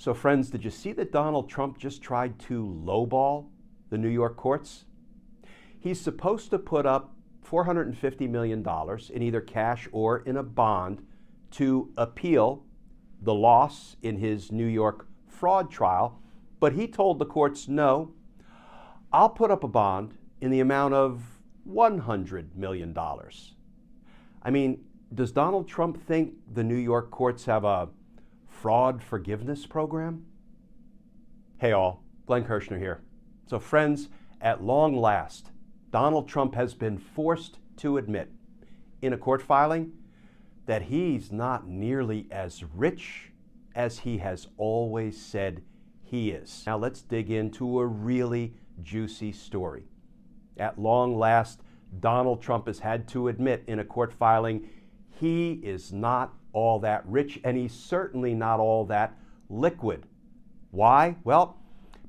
So friends, did you see that Donald Trump just tried to lowball the New York courts? He's supposed to put up $450 million in either cash or in a bond to appeal the loss in his New York fraud trial, but he told the courts, no, I'll put up a bond in the amount of $100 million. I mean, does Donald Trump think the New York courts have a fraud forgiveness program? Hey all, Glenn Kirshner here. So friends, at long last, Donald Trump has been forced to admit in a court filing that he's not nearly as rich as he has always said he is. Now let's dig into a really juicy story. At long last, Donald Trump has had to admit in a court filing he is not all that rich, and he's certainly not all that liquid. Why? Well,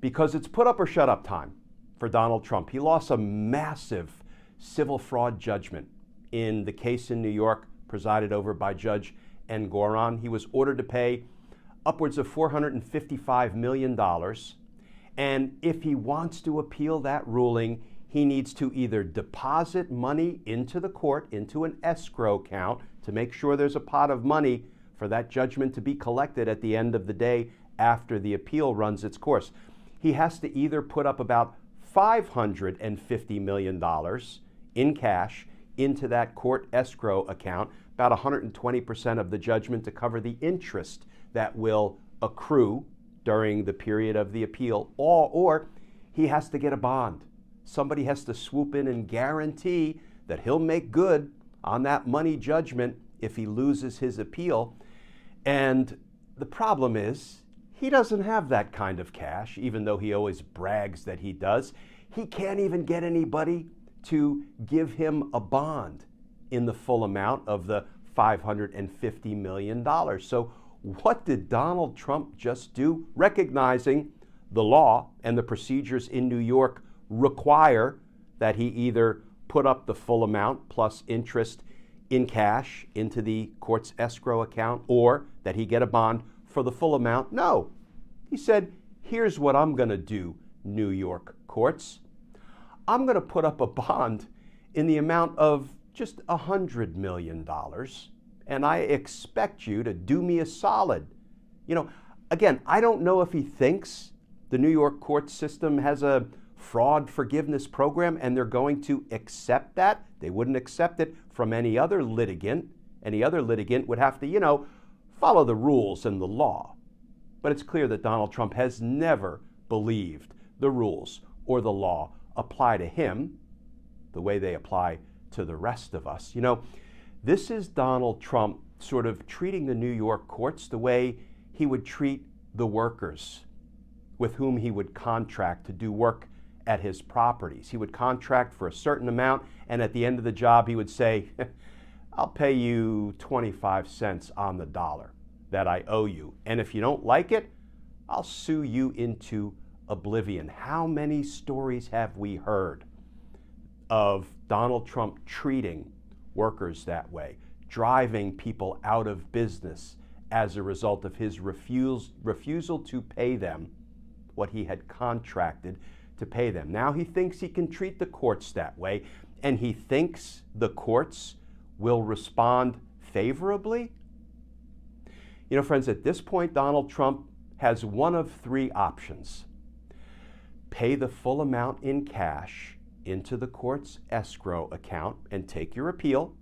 because it's put up or shut up time for Donald Trump. He lost a massive civil fraud judgment in the case in New York presided over by Judge Engoron. He was ordered to pay upwards of $455 million. And if he wants to appeal that ruling, he needs to either deposit money into the court, into an escrow account, to make sure there's a pot of money for that judgment to be collected at the end of the day after the appeal runs its course. He has to either put up about $550 million in cash into that court escrow account, about 120% of the judgment to cover the interest that will accrue during the period of the appeal, or he has to get a bond. Somebody has to swoop in and guarantee that he'll make good on that money judgment if he loses his appeal. And the problem is, he doesn't have that kind of cash, even though he always brags that he does. He can't even get anybody to give him a bond in the full amount of the $550 million. So what did Donald Trump just do? Recognizing the law and the procedures in New York require that he either put up the full amount plus interest in cash into the court's escrow account, or that he get a bond for the full amount. No, he said, here's what I'm going to do, New York courts. I'm going to put up a bond in the amount of just $100 million, and I expect you to do me a solid. You know, again, I don't know if he thinks the New York court system has a fraud forgiveness program and they're going to accept that. They wouldn't accept it from any other litigant. Any other litigant would have to, follow the rules and the law. But it's clear that Donald Trump has never believed the rules or the law apply to him the way they apply to the rest of us. This is Donald Trump sort of treating the New York courts the way he would treat the workers with whom he would contract to do work at his properties. He would contract for a certain amount, and at the end of the job, he would say, I'll pay you 25 cents on the dollar that I owe you. And if you don't like it, I'll sue you into oblivion. How many stories have we heard of Donald Trump treating workers that way, driving people out of business as a result of his refusal to pay them what he had contracted to pay them? Now he thinks he can treat the courts that way, and he thinks the courts will respond favorably. Friends, at this point, Donald Trump has one of three options. Pay the full amount in cash into the court's escrow account and take your appeal,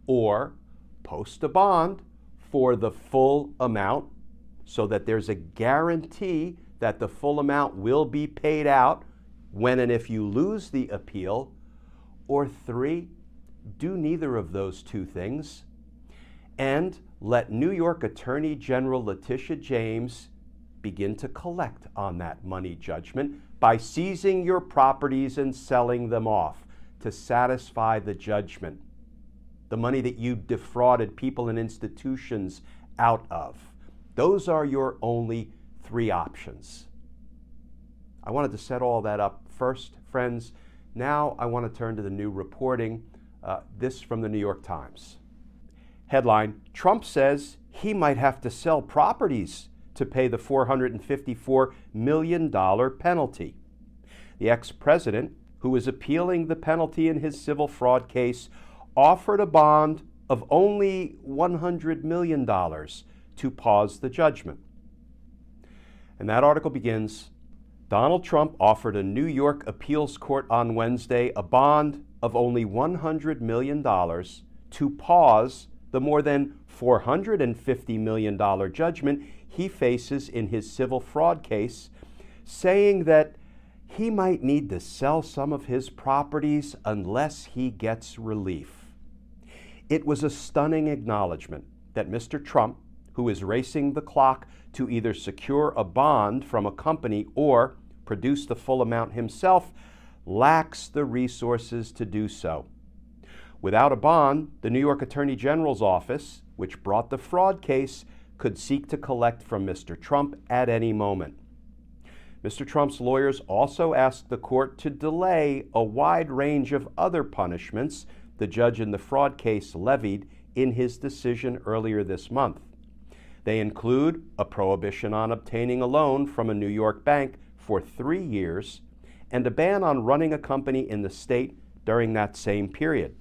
or post a bond for the full amount so that there's a guarantee that the full amount will be paid out when and if you lose the appeal, or three, do neither of those two things and let New York Attorney General Letitia James begin to collect on that money judgment by seizing your properties and selling them off to satisfy the judgment, the money that you defrauded people and institutions out of. Those are your only three options. I wanted to set all that up first, friends. Now I want to turn to the new reporting, this from the New York Times. Headline, Trump says he might have to sell properties to pay the $454 million penalty. The ex-president, who is appealing the penalty in his civil fraud case, offered a bond of only $100 million to pause the judgment. And that article begins, Donald Trump offered a New York appeals court on Wednesday a bond of only $100 million to pause the more than $450 million judgment he faces in his civil fraud case, saying that he might need to sell some of his properties unless he gets relief. It was a stunning acknowledgement that Mr. Trump, who is racing the clock to either secure a bond from a company or produce the full amount himself, lacks the resources to do so. Without a bond, the New York Attorney General's office, which brought the fraud case, could seek to collect from Mr. Trump at any moment. Mr. Trump's lawyers also asked the court to delay a wide range of other punishments the judge in the fraud case levied in his decision earlier this month. They include a prohibition on obtaining a loan from a New York bank for 3 years and a ban on running a company in the state during that same period.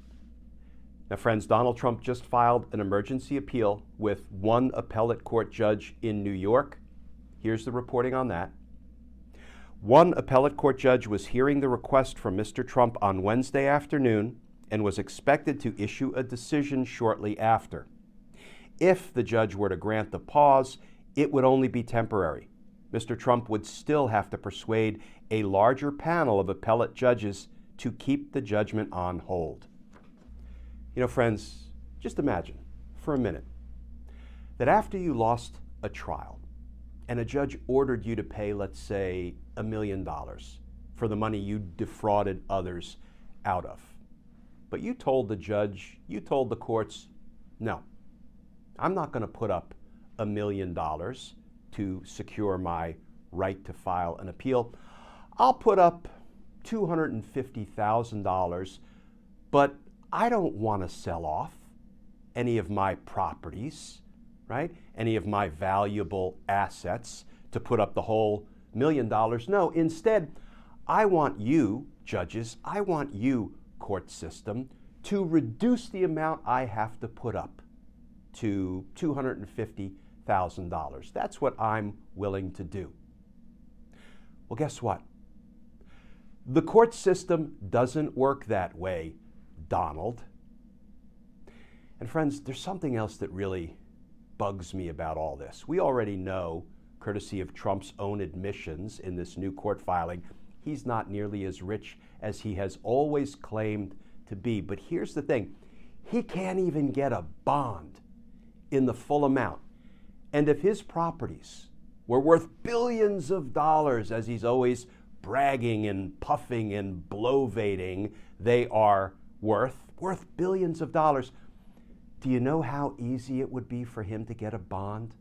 Now, friends, Donald Trump just filed an emergency appeal with one appellate court judge in New York. Here's the reporting on that. One appellate court judge was hearing the request from Mr. Trump on Wednesday afternoon and was expected to issue a decision shortly after. If the judge were to grant the pause, it would only be temporary. Mr. Trump would still have to persuade a larger panel of appellate judges to keep the judgment on hold. You know, friends, just imagine for a minute that after you lost a trial and a judge ordered you to pay, let's say, $1 million for the money you defrauded others out of. But you told the judge, you told the courts, no, I'm not going to put up $1 million to secure my right to file an appeal. I'll put up $250,000, but I don't want to sell off any of my properties, right? Any of my valuable assets to put up the whole $1 million. No, instead, I want you, judges, I want you, court system, to reduce the amount I have to put up to $250,000. That's what I'm willing to do. Well, guess what? The court system doesn't work that way, Donald. And friends, there's something else that really bugs me about all this. We already know, courtesy of Trump's own admissions in this new court filing, he's not nearly as rich as he has always claimed to be. But here's the thing, he can't even get a bond in the full amount. And if his properties were worth billions of dollars, as he's always bragging and puffing and bloviating they are worth billions of dollars, do you know how easy it would be for him to get a bond?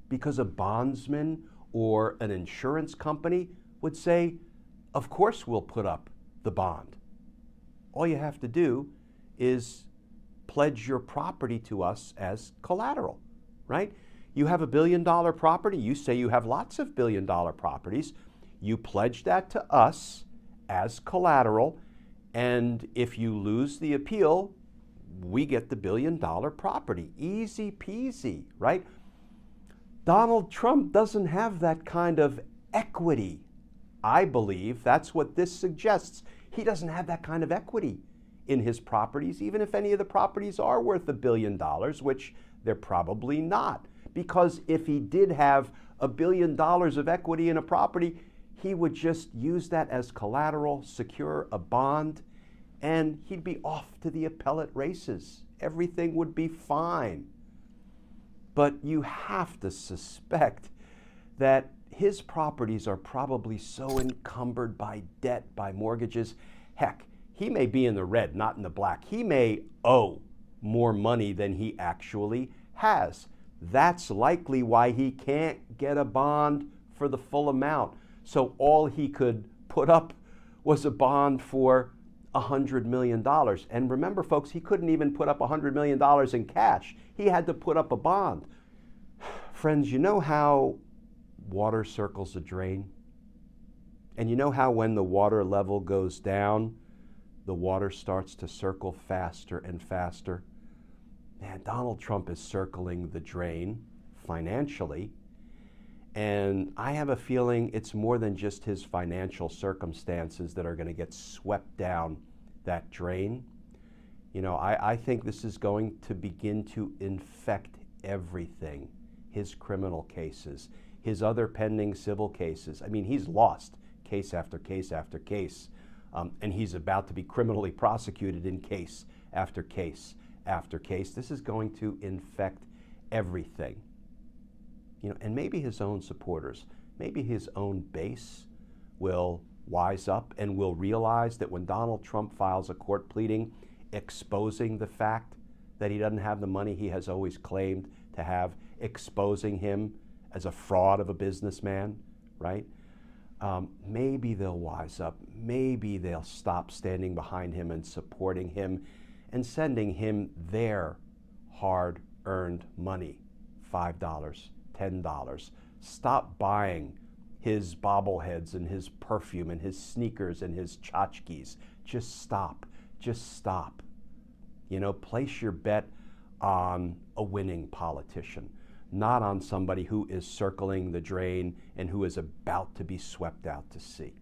Because a bondsman or an insurance company would say, of course we'll put up the bond. All you have to do is pledge your property to us as collateral, right? You have $1 billion property, you say you have lots of $1 billion properties, you pledge that to us as collateral, and if you lose the appeal, we get the $1 billion property. Easy peasy, right? Donald Trump doesn't have that kind of equity. I believe that's what this suggests. He doesn't have that kind of equity in his properties, even if any of the properties are worth $1 billion, which they're probably not. Because if he did have $1 billion of equity in a property, he would just use that as collateral, secure a bond, and he'd be off to the appellate races. Everything would be fine. But you have to suspect that his properties are probably so encumbered by debt, by mortgages. Heck, he may be in the red, not in the black. He may owe more money than he actually has. That's likely why he can't get a bond for the full amount. So all he could put up was a bond for $100 million. And remember, folks, he couldn't even put up $100 million in cash. He had to put up a bond. Friends, you know how water circles a drain? And you know how when the water level goes down, the water starts to circle faster and faster? Man, Donald Trump is circling the drain financially. And I have a feeling it's more than just his financial circumstances that are going to get swept down that drain. You know, I think this is going to begin to infect everything. His criminal cases, his other pending civil cases. I mean, he's lost case after case after case. And he's about to be criminally prosecuted in case after case after case. This is going to infect everything. You know, and maybe his own supporters, maybe his own base will wise up and will realize that when Donald Trump files a court pleading exposing the fact that he doesn't have the money he has always claimed to have, exposing him as a fraud of a businessman, right? Maybe they'll wise up. Maybe they'll stop standing behind him and supporting him and sending him their hard-earned money, $5, $10. Stop buying his bobbleheads and his perfume and his sneakers and his tchotchkes. Just stop. Just stop. You know, place your bet on a winning politician, not on somebody who is circling the drain and who is about to be swept out to sea.